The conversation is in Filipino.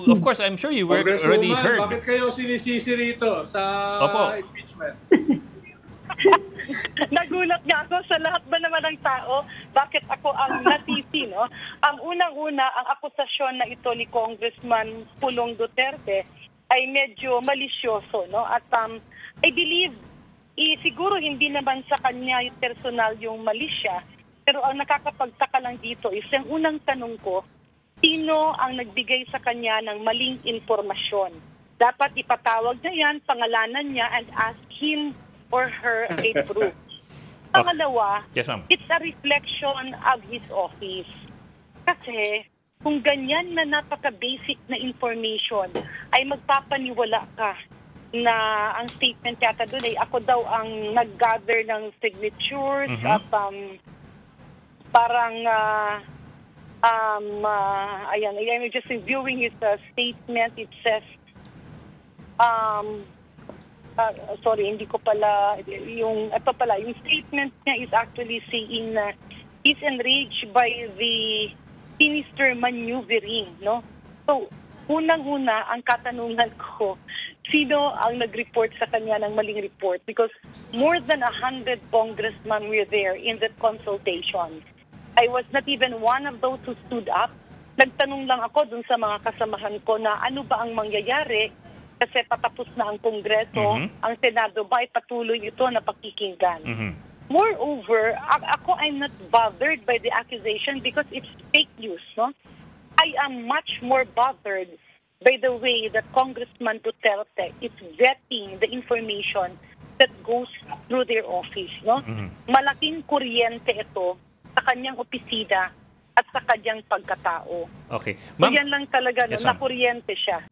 of course, I'm sure you were already Congresswoman, heard. bakit kayo sinisisi rito sa Opo. impeachment? Nagulat nga ako sa lahat ba naman ng tao, bakit ako ang nasisi, no? Ang unang-una, ang akusasyon na ito ni Congressman Pulong Duterte ay medyo malisyoso, no? At I believe, siguro hindi naman sa kanya yung personal yung malisya, pero ang nakakapagtaka lang dito is yung unang tanong ko, sino ang nagbigay sa kanya ng maling informasyon? Dapat ipatawag niya yan, pangalanan niya, and ask him or her a proof. Pangalawa, Yes, ma'am. it's a reflection of his office. Kasi kung ganyan na napaka-basic na information ay magpapaniwala ka na ang statement yata doon ay ako daw ang nag-gather ng signatures at parang ayan, just reviewing his statement, it says sorry, hindi ko pala yung statement niya is actually saying na he's enraged by the sinister maneuvering, no? So, unang-una, ang katanungan ko, sino ang nag-report sa kanya ng maling report? Because more than 100 congressmen were there in that consultation. I was not even one of those who stood up. Nagtanong lang ako dun sa mga kasamahan ko na ano ba ang mangyayari kasi patapos na ang Kongreso, ang Senado ba ay patuloy ito na pakikinggan. Moreover, ako I'm not bothered by the accusation because it's fake news. No? I am much more bothered by the way that Congressman Duterte is vetting the information that goes through their office. No? Malaking kuryente ito sa kanyang opisina at sa kanyang pagkatao. Okay. So yan lang talaga, Yes, na kuryente siya.